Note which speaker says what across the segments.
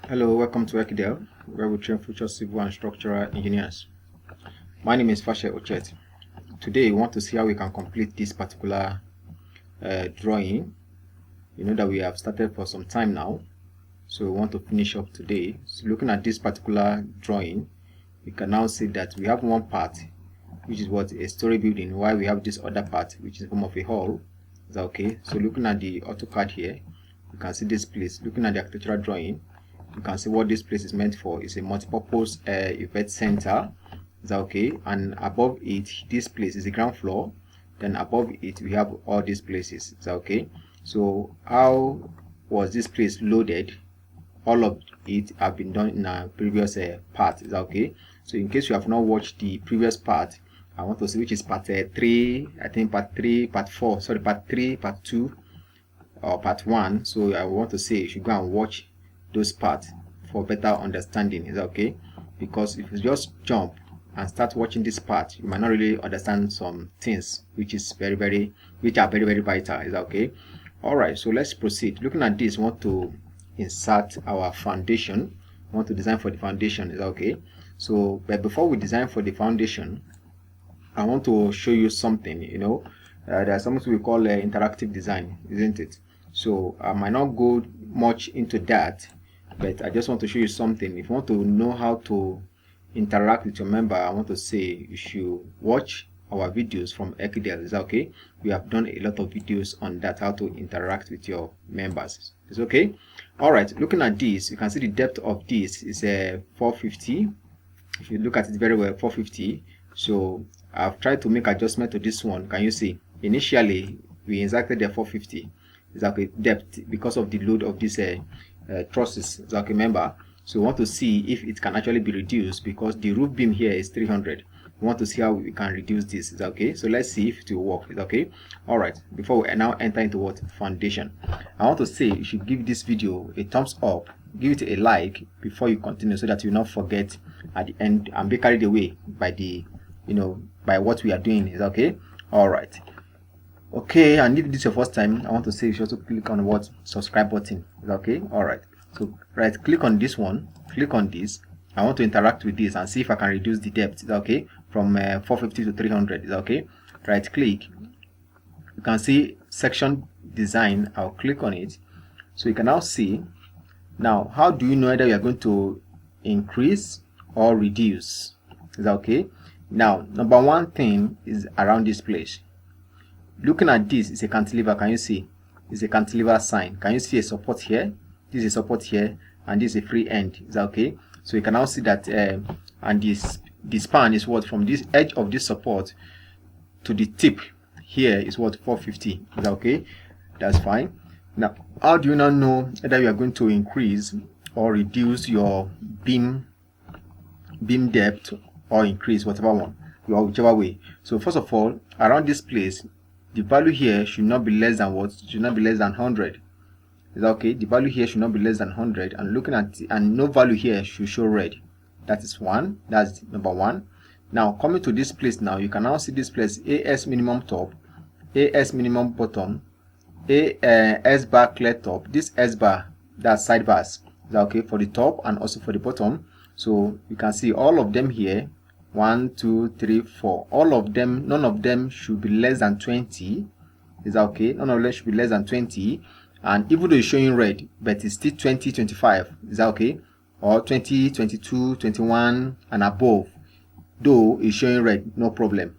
Speaker 1: Hello, welcome to Ekidel, where we train future civil and structural engineers. My name is Fashe Ochet. Today, we want to see how we can complete this particular drawing. You know that we have started for some time now, so we want to finish up today. So looking at this particular drawing, we can now see that we have one part, which is what a story building, while we have this other part, which is in the form of a hall. Is that okay? So looking at the AutoCAD here, you can see this place. Looking at the architectural drawing, you can see what this place is meant for. It's a multi-purpose event center. Is that okay? And above it, this place is the ground floor. Then above it, we have all these places. Is that okay? So how was this place loaded? All of it have been done in a previous part. Is that okay? So in case you have not watched the previous part, I want to see which is part 3, I think part 3, part 4, sorry, part 3, part 2, or part 1. So I want to say you should go and watch those parts for better understanding. Is that okay? Because if you just jump and start watching this part, you might not really understand some things which are very vital. Is that okay? All right, so let's proceed. Looking at this, we want to insert our foundation. We want to design for the foundation. Is that okay? So but before we design for the foundation, I want to show you something. There's something we call interactive design, isn't it? So I might not go much into that, but I just want to show you something. If you want to know how to interact with your member, I want to say you should watch our videos from Ekidel. Is that okay? We have done a lot of videos on that, how to interact with your members. It's okay? All right, looking at this, you can see the depth of this is 450. If you look at it very well, 450. So I've tried to make adjustment to this one. Can you see? Initially, we inserted the 450. Is okay, depth because of the load of this trusses. Is okay, remember? So we want to see if it can actually be reduced because the roof beam here is 300. We want to see how we can reduce this. Is okay? So let's see if it will work. Is okay? All right. Before we now enter into what foundation, I want to say you should give this video a thumbs up. Give it a like before you continue, so that you will not forget at the end and be carried away by the by what we are doing. Is okay? All right. Okay, and if this is your first time, I want to say you should also click on what subscribe button. Is okay? All right. So right click on this one, click on this. I want to interact with this and see if I can reduce the depth. Is okay? From 450 to 300. Is okay? Right click. You can see section design. I'll click on it. So you can now see. Now, how do you know whether you are going to increase or reduce? Is that okay? Now, number one thing is around this place. Looking at this, is a cantilever. Can you see? It's a cantilever sign. Can you see a support here? This is a support here, and this is a free end. Is that okay? So you can now see that, and this span is what, from this edge of this support to the tip here is what, 450. Is that okay? That's fine. Now, how do you now know whether you are going to increase or reduce your beam depth or increase whichever way? So first of all, around this place, the value here should not be less than what? Should not be less than 100. Is that okay? The value here should not be less than 100, and looking at and no value here should show red. That is one. That's number one. Now coming to this place, now you can now see this place: AS minimum top, AS minimum bottom, S bar clear top. This S bar, that's sidebars. Is that okay? For the top and also for the bottom. So you can see all of them here. 1, 2, 3, 4. All of them, none of them should be less than 20. Is that okay? None of them should be less than 20. And even though it's showing red, but it's still 20, 25. Is that okay? Or 20, 22, 21 and above. Though it's showing red, no problem.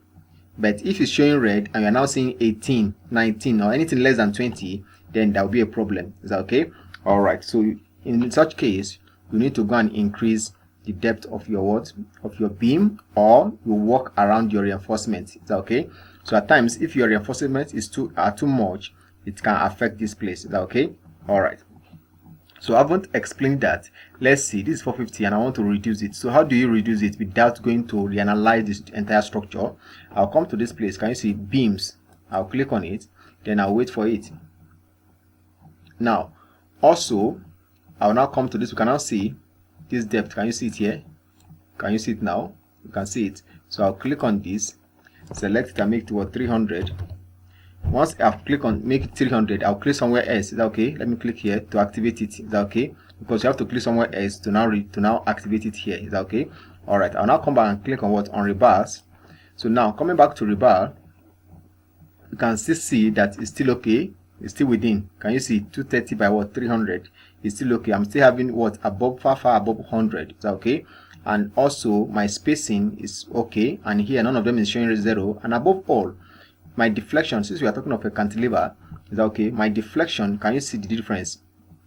Speaker 1: But if it's showing red and you're now seeing 18, 19 or anything less than 20, then there will be a problem. Is that okay? All right. So in such case, you need to go and increase the depth of your beam, or you work around your reinforcement. Is that okay? So at times, if your reinforcement is too much, it can affect this place. Is that okay? All right. So I haven't explained that. Let's see. This is 450, and I want to reduce it. So how do you reduce it without going to reanalyze this entire structure? I'll come to this place. Can you see beams? I'll click on it. Then I'll wait for it. Now, also, I'll now come to this. We can now see this depth. Can you see it here? Can you see it now? You can see it. So I'll click on this, select it and make it to 300. once I've clicked on make it 300, I'll click somewhere else. Is that okay? Let me click here to activate it. Is that okay? Because you have to click somewhere else to now activate it here. Is that okay? All right. I'll now come back and click on what? On rebars. So now coming back to rebar, you can still see that it's still okay. It's still within. Can you see 230 by what? 300. It's still okay. I'm still having what? Above, far above 100. Is that okay? And also my spacing is okay. And here none of them is showing 0. And above all, my deflection, since we are talking of a cantilever, is that okay? My deflection, can you see the difference?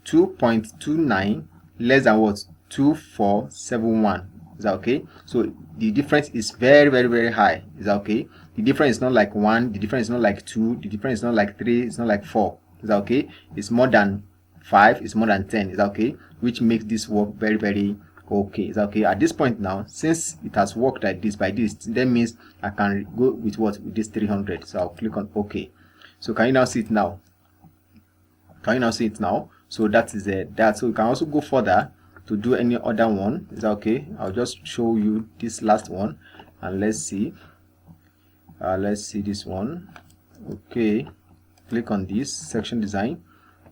Speaker 1: 2.29 less than what? 2471. Is that okay? So the difference is very high. Is that okay? The difference is not like 1, the difference is not like 2, the difference is not like 3, it's not like 4. Is that okay? It's more than 5, it's more than 10. Is that okay? Which makes this work very okay. Is that okay? At this point now, since it has worked like this by this, that means I can go with what? With this 300. So I'll click on OK. So can you now see it now? Can you now see it now? So that is that. So you can also go further to do any other one. Is that okay? I'll just show you this last one, and let's see this one. Okay, click on this section design.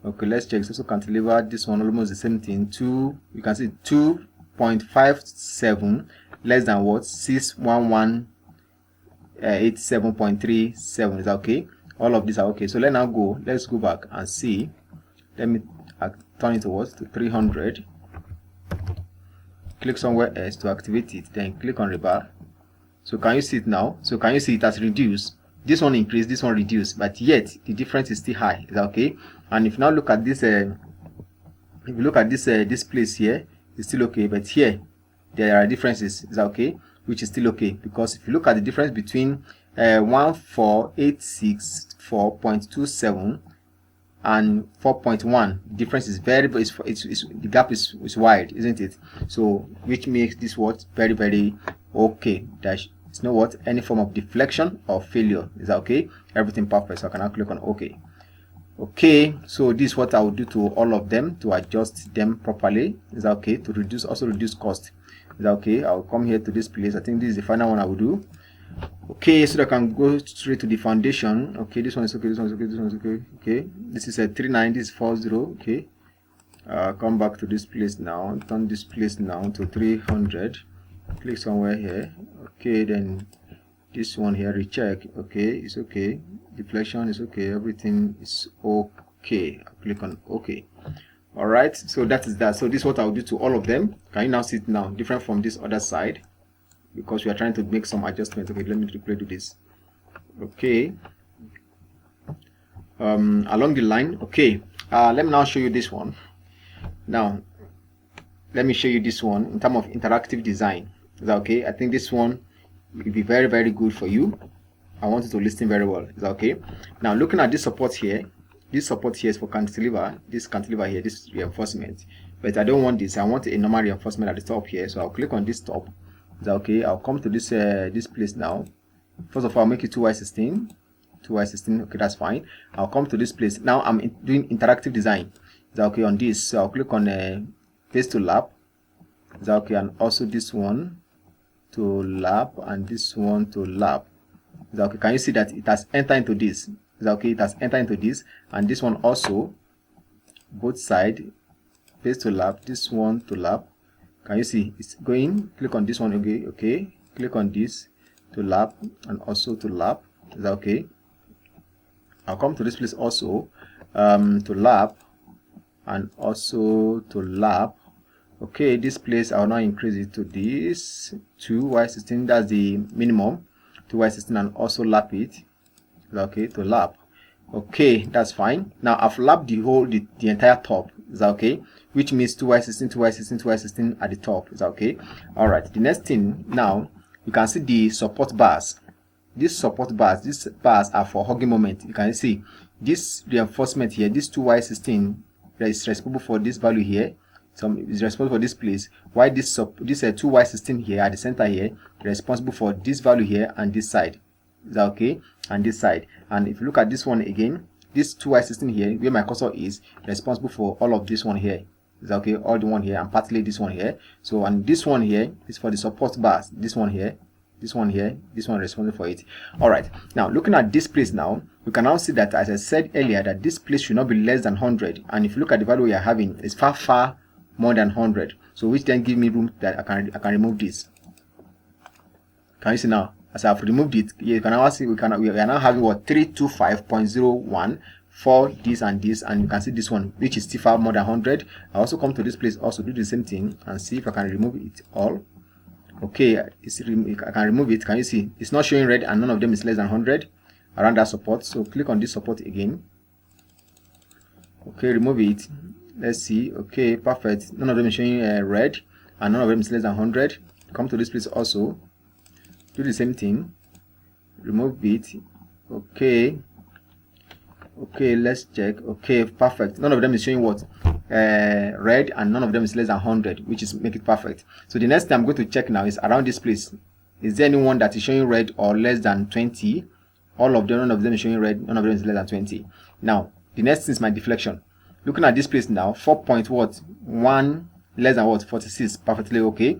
Speaker 1: Okay, let's check. So cantilever, this one almost the same thing. You can see 2.57 less than what? 61187.37. Is that okay? All of these are okay. So let's go back and see. Let me turn it towards to 300. Click somewhere else to activate it, then click on rebar. So can you see it now? So can you see it has reduced? This one increased, this one reduced, but yet the difference is still high. Is that okay? And if you now look at this, if you look at this this place here, it's still okay, but here there are differences. Is that okay? Which is still okay, because if you look at the difference between 14864.27 and 4.1, difference is the gap is wide, isn't it? So which makes this what? Very okay. It's not what? Any form of deflection or failure. Is that okay? Everything perfect. So I can now click on OK. Okay, so this is what I will do to all of them to adjust them properly. Is that okay? To reduce cost. Is that okay? I'll come here to this place. I think this is the final one I will do. Okay, so I can go straight to the foundation. Okay, this one is okay, this one is okay, this one is okay. Okay, this is a 39, this is 40. Okay, come back to this place now, turn this place now to 300. Click somewhere here. Okay, then this one here, recheck. Okay, it's okay, deflection is okay, everything is okay. I'll click on OK. All right, so that is that. So this is what I'll do to all of them. Can you now see it now? Different from this other side, because we are trying to make some adjustments. Okay, let me replay to this. Okay, along the line. Okay, let me now show you this one. Now let me show you this one in terms of interactive design. Is that okay? I think this one will be very good for you. I want you to listen very well. Is that okay? Now looking at this support here, this support here is for cantilever. This cantilever here, this reinforcement, but I don't want this. I want a normal reinforcement at the top here, so I'll click on this top. Is that okay? I'll come to this this place now. First of all, I'll make it 2x16. 2x16. Okay, that's fine. I'll come to this place now. I'm doing interactive design. Is that okay? On this, so I'll click on paste to lap. Is that okay? And also this one to lap, and this one to lap. Is that okay? Can you see that it has entered into this? Is that okay? It has entered into this, and this one also, both side, paste to lap. This one to lap. Can you see it's going? Click on this one. Okay, okay. Click on this to lap, and also to lap. Is that okay? I'll come to this place also, to lap, and also to lap. Okay, this place I'll now increase it to this 2y16. That's the minimum. 2y16, and also lap it. Is that okay? To lap. Okay, that's fine. Now I've lapped the entire top. Is that okay? Which means 2y16, 2y16, 2y16 at the top. Is that okay? All right. The next thing now, you can see the support bars. These support bars, these bars are for hugging moment. You can see this reinforcement here. This 2y16 is responsible for this value here. So is responsible for this place. Why this 2y16 here at the center here responsible for this value here and this side. Is that okay? And this side. And if you look at this one again, this 2y16 here, where my cursor is, responsible for all of this one here. Is that okay? All the one here, and partly this one here. So, and this one here is for the support bars. This one here This one here, this one responsible for it. All right, now looking at this place now, you can now see that, as I said earlier, that this place should not be less than 100, and if you look at the value we are having, it's far more than 100, so which then give me room that I can remove this. Can you see now? As I've removed it, you can now see we are now having what, 325.01 for this and this, and you can see this one, which is still far more than 100. I also come to this place, also do the same thing and see if I can remove it all. Okay, I can remove it. Can you see it's not showing red and none of them is less than 100 around that support? So click on this support again. Okay, remove it. Let's see. Okay, perfect. None of them is showing red and none of them is less than 100. Come to this place also, do the same thing, remove it. Okay, let's check. Okay, perfect. None of them is showing what, red, and none of them is less than 100, which is make it perfect. So the next thing I'm going to check now is around this place. Is there anyone that is showing red or less than 20? All of them, none of them is showing red, none of them is less than 20. Now the next thing is my deflection. Looking at this place now, 4.1 less than what, 46, perfectly okay,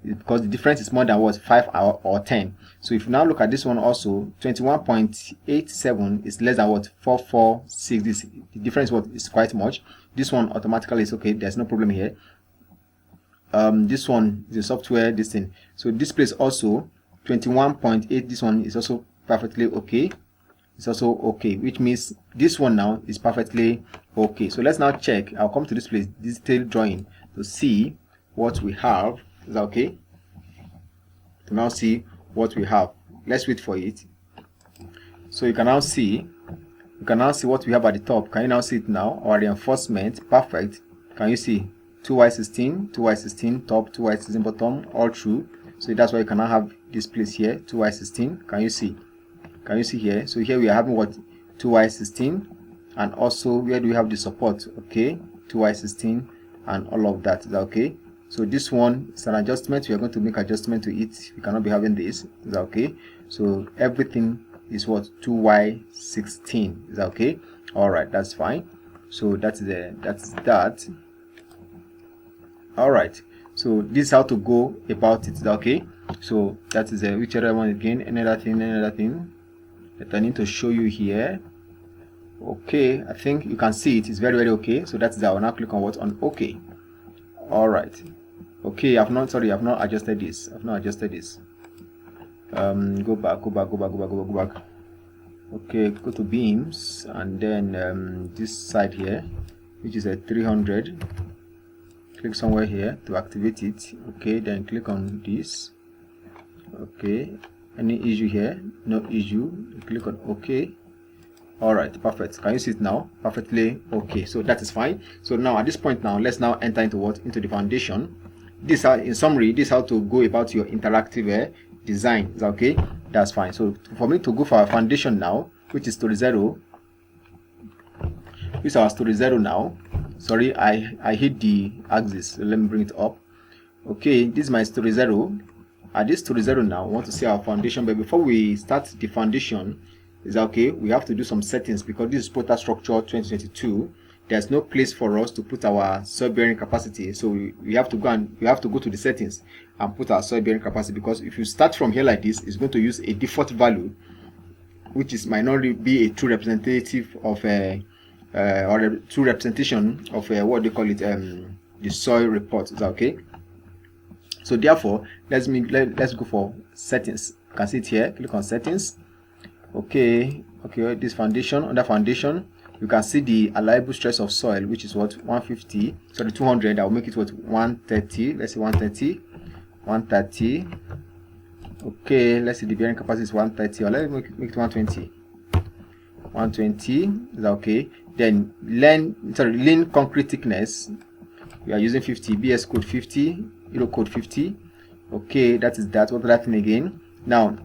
Speaker 1: because the difference is more than what, 5 or 10. So if you now look at this one also, 21.87 is less than what, 446. The difference what is quite much. This one automatically is okay, there's no problem here. This one is a software, this thing. So this place also 21.8, this one is also perfectly okay. It's also okay, which means this one now is perfectly okay. So let's now check. I'll come to this place, detailed drawing, to see what we have. Is that okay? To now see what we have. Let's wait for it. So you can now see what we have at the top. Can you now see it now? Our reinforcement, perfect. Can you see 2y16, 2y16 top, 2y16 bottom, all through? So that's why you can now have this place here, 2y16. Can you see? Can you see here? So here we are having what, 2y16, and also where do we have the support? Okay, 2y16 and all of that. Is that okay? So this one is an adjustment. We are going to make adjustment to it. We cannot be having this. Is that okay? So everything is what, 2y16. Is that okay? All right, that's fine. So that's that. All right. So this is how to go about it. Is that okay? So that is which other one again? Another thing that I need to show you here. Okay, I think you can see it is very okay. So that's that. I will now click on what, on OK. All right. Okay, I've not adjusted this. Go back. Okay, go to beams, and then this side here, which is a 300. Click somewhere here to activate it. Okay, then click on this. Okay, any issue here? No issue. Click on OK. All right, perfect. Can you see it now? Perfectly okay. So that is fine. So now at this point now, let's now enter into what, into the foundation. This in summary, this is how to go about your interactive design. Is that okay? That's fine. So for me to go for our foundation now, which is story 0, this is our story 0 now. Sorry, I hit the axis, so let me bring it up. Okay, this is my story 0. At this story 0 now, I want to see our foundation, but before we start the foundation, is that okay, we have to do some settings, because this is Protastructure 2022. There's no place for us to put our soil bearing capacity, so we have to go to the settings and put our soil bearing capacity, because if you start from here like this, it's going to use a default value, which might not be a true representative of or a true representation of what they call it, the soil report. Is that okay? So therefore, let's go for settings. You can see it here. Click on settings. Okay, this foundation. Under foundation, you can see the allowable stress of soil, which is what, 150. Sorry, 200. I will make it what, 130. Let's say 130. Okay, let's see, the bearing capacity is 130. Or let's make it 120. 120. Is that okay? Then lean concrete thickness, we are using 50. BS code 50. Euro code 50. Okay, that is that. What other thing again? Now,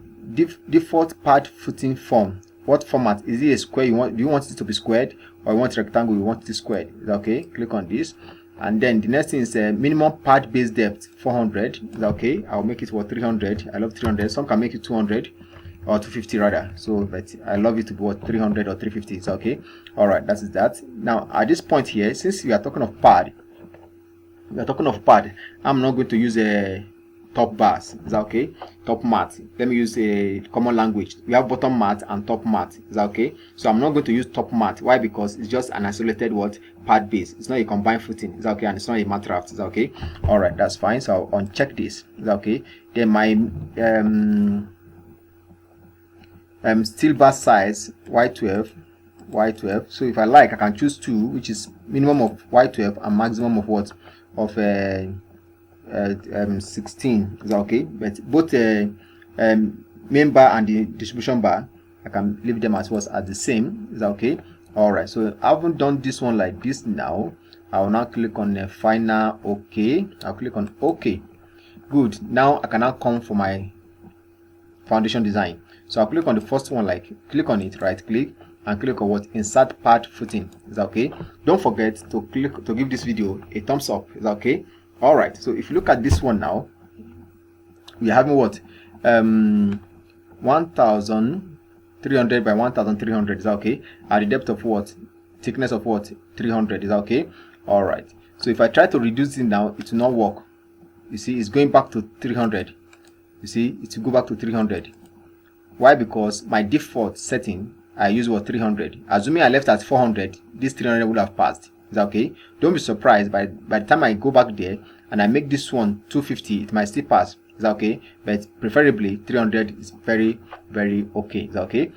Speaker 1: default pad footing form. What format? Is it a square? Do you want it to be squared, or you want rectangle? You want it squared? Is that okay? Click on this, and then the next thing is minimum pad base depth 400. Is that okay? I'll make it what, 300. I love 300. Some can make it 200 or 250 rather. So, but I love it to be what, 300 or 350. Is that okay? All right, that is that. Now at this point here, since we are talking of pad, I'm not going to use top bars. Is that okay? Top mat. Let me use a common language. We have bottom mat and top mat. Is that okay? So I'm not going to use top mat. Why? Because it's just an isolated what? Pad base. It's not a combined footing. Is that okay? And it's not a mat raft. Is that okay? All right, that's fine. So I'll uncheck this. Is that okay? Then my steel bar size Y12. So if I like, I can choose 2, which is minimum of Y12 and maximum of what? Of 16. Is that okay? But both main bar and the distribution bar, I can leave them as at the same. Is that okay? All right. So I haven't done this one like this now. I will now click on final OK. I'll click on OK. Good. Now I can now come for my foundation design. So I'll click on the first one, like click on it, right click, and click on what? Insert pad footing. Is that okay? Don't forget to give this video a thumbs up. Is that okay? All right. So if you look at this one now, we are having what? 1300 by 1300. Is that okay? At the depth of what? Thickness of what? 300. Is that okay? All right. So if I try to reduce it now, it will not work. You see, it's going back to 300. You see, it will go back to 300. Why? Because my default setting, I use what? 300. Assuming I left at 400, this 300 would have passed. Is that okay? Don't be surprised by the time I go back there and I make this one 250, it might still pass. Is that okay? But preferably 300 is very, very okay. Is that okay?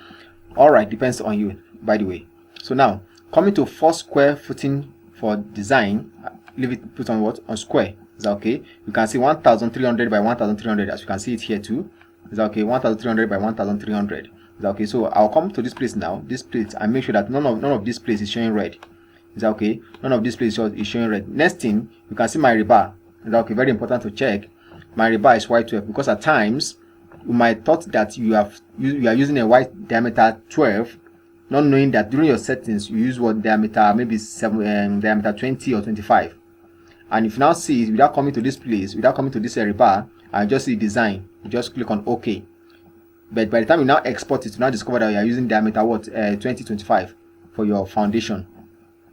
Speaker 1: All right, depends on you, by the way. So now coming to first square footing for design, leave it put on what? On square. Is that okay? You can see 1300 by 1300, as you can see it here too. Is that okay? 1300 by 1300. Is that okay? So I'll come to this place now, this place, and make sure that none of this place is showing red. Is that okay? None of this place is showing red. Next thing, you can see my rebar. Is that okay? Very important to check. My rebar is Y12, because at times you might thought that you are using a white diameter 12, not knowing that during your settings you use what diameter, maybe diameter 20 or 25. And if you now see it without coming to this place, without coming to this rebar, and just see design, you just click on OK. But by the time you now export it, you now discover that you are using diameter what? 2025 for your foundation,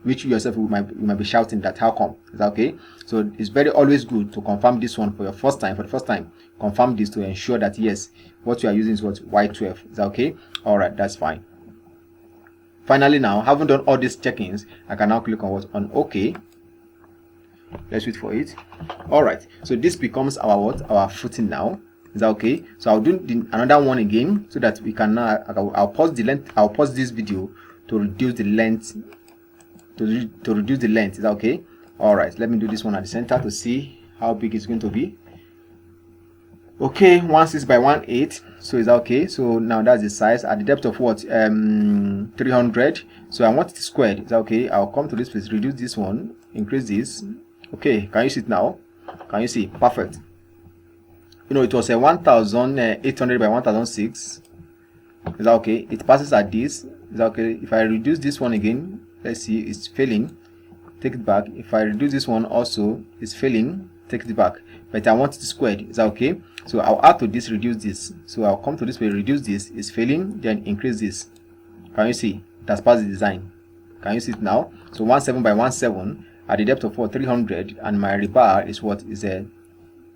Speaker 1: which you yourself you might be shouting that how come? Is that okay? So it's very always good to confirm this one for your first time. For the first time, confirm this to ensure that yes, what you are using is what? Y12. Is that okay? All right, that's fine. Finally, now having done all these check-ins, I can now click on what? On OK. Let's wait for it. All right, so this becomes our what? Our footing now. Is that okay? So I'll do another one again so that we can now. I'll pause the length. I'll pause this video to reduce the length. To reduce the length. Is that okay? All right, let me do this one at the center to see how big it's going to be. Okay, 16 by 18. So is that okay? So now that's the size at the depth of what? 300. So I want it squared. Is that okay? I'll come to this place, reduce this one, increase this. Okay, can you see it now? Can you see? Perfect. You know, it was a 1800 by 1006. Is that okay? It passes at this. Is that okay? If I reduce this one again, let's see, it's failing. Take it back. If I reduce this one also, it's failing. Take it back. But I want it squared. Is that okay? So I'll add to this, reduce this. So I'll come to this way, reduce this. It's failing. Then increase this. Can you see? It has passed the design. Can you see it now? So 17 by 17 at the depth of what? 300, and my rebar is what? Is a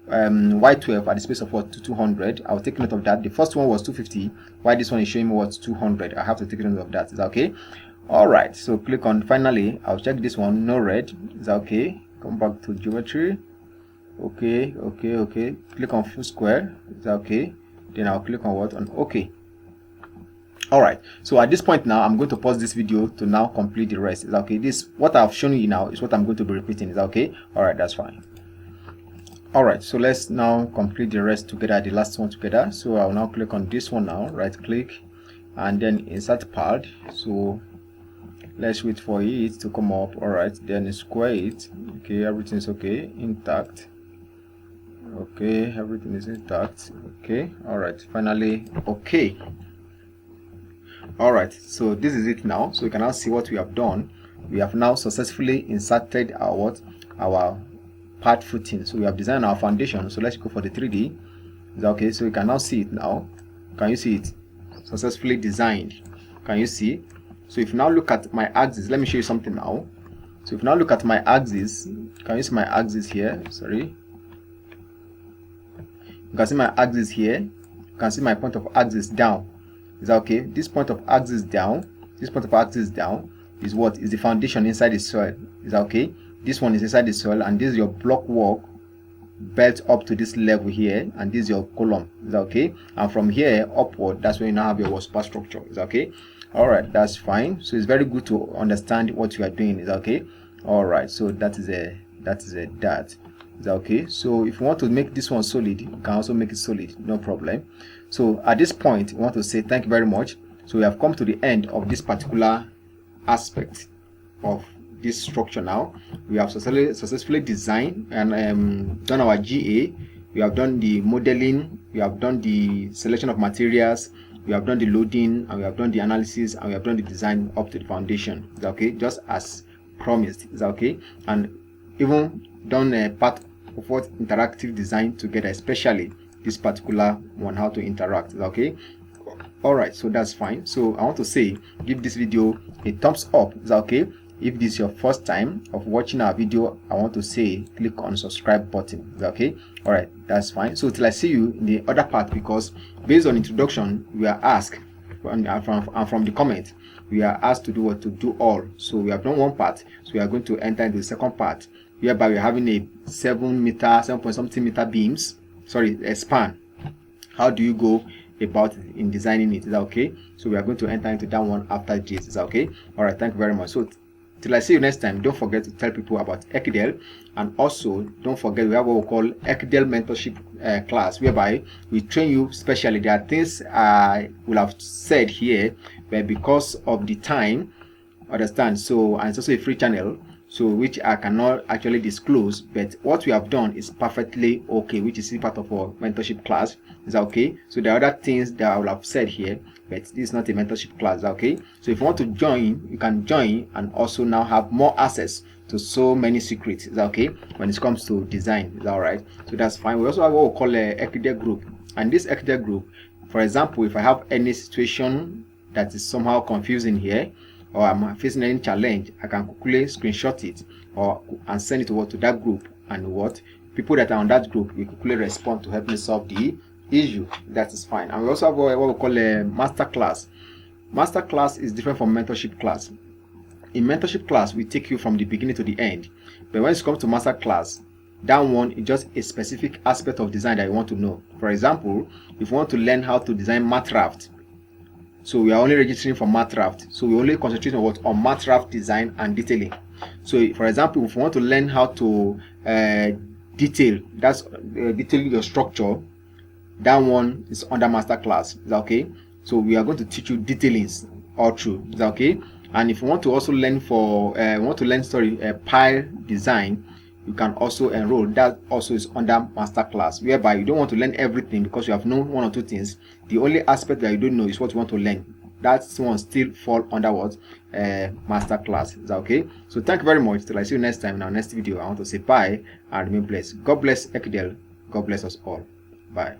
Speaker 1: Y12 at the space of what? 200. I'll take note of that. The first one was 250. Why this one is showing me what's 200? I have to take note of that. Is that okay? All right. So click on finally. I'll check this one. No red. Is that okay? Come back to geometry. Okay. Click on full square. Is that okay? Then I'll click on what? On OK. All right. So at this point now, I'm going to pause this video to now complete the rest. Is that okay? This what I've shown you now is what I'm going to be repeating. Is that okay? All right. That's fine. All right. So let's now complete the rest together. The last one together. So I'll now click on this one now. Right click, and then insert pad. So let's wait for it to come up. All right. Then square it. Okay. Everything's okay. Intact. Okay. Everything is intact. Okay. All right. Finally. Okay. All right, so this is it now. So you can now see what we have done. We have now successfully inserted our pad footing. So we have designed our foundation. So let's go for the 3D. Is that okay? So you can now see it now. Can you see it? Successfully designed. Can you see? So if you now look at my axis, let me show you something now. So if you now look at my axis, can you see my axis here? Sorry. You can see my axis here. You can see my point of axis down. Is that okay? This point of axis down, this point of axis down is what is the foundation inside the soil. Is that okay? This one is inside the soil, and this is your block work belt up to this level here, and this is your column. Is that okay? And from here upward, that's when you now have your superstructure. Is that okay? All right, that's fine. So it's very good to understand what you are doing. Is that okay? All right, so that is that. Is that okay? So if you want to make this one solid, you can also make it solid, no problem. So at this point, we want to say thank you very much. So we have come to the end of this particular aspect of this structure. Now we have successfully designed and done our GA. We have done the modeling, we have done the selection of materials, we have done the loading, and we have done the analysis, and we have done the design up to the foundation. Is that okay? Just as promised. Is that okay? And even done a part of what interactive design together, especially this particular one, how to interact. Is that okay? All right, so that's fine. So I want to say, give this video a thumbs up. Is that okay? If this is your first time of watching our video, I want to say click on subscribe button. Is that okay? All right, that's fine. So till I see you in the other part, because based on introduction, we are asked from the comment, we are asked to do what, to do all. So we have done one part, so we are going to enter into the second part, whereby we're having a 7 point something meter beams, sorry, a span. How do you go about in designing it? Is that okay? So we are going to enter into that one after this. Is that okay? All right, thank you very much. So till I see you next time, don't forget to tell people about Ekidel, and also don't forget we have what we call Ekidel mentorship class, whereby we train you specially. There are things I will have said here, but because of the time, understand, so, and it's also a free channel, so which I cannot actually disclose, but what we have done is perfectly okay, which is part of our mentorship class. Is that okay? So there are other things that I will have said here, but this is not a mentorship class. Okay? So if you want to join, you can join and also now have more access to so many secrets. Is that okay? When it comes to design. Is that alright? So that's fine. We also have what we call a Ekidel group, and this Ekidel group, for example, if I have any situation that is somehow confusing here, or I'm facing any challenge, I can quickly screenshot it and send it to that group, and what people that are on that group will quickly respond to help me solve the issue. That is fine. And we also have what we call a master class. Master class is different from mentorship class. In mentorship class, we take you from the beginning to the end, but when it comes to master class, that one is just a specific aspect of design that you want to know. For example, if you want to learn how to design mat raft, so we are only registering for mat raft, so we only concentrate on what, on mat raft design and detailing. So for example, if you want to learn how to detail, that's detail your structure, that one is under master class. Is that okay? So we are going to teach you detailings all through. Is that okay? And if you want to also learn pile design, you can also enroll. That also is under master class, whereby you don't want to learn everything because you have known one or two things. The only aspect that you don't know is what you want to learn. That one still fall under what, master class. Is that okay? So thank you very much. Till I see you next time in our next video. I want to say bye and remain blessed. God bless Ekidel. God bless us all. Bye.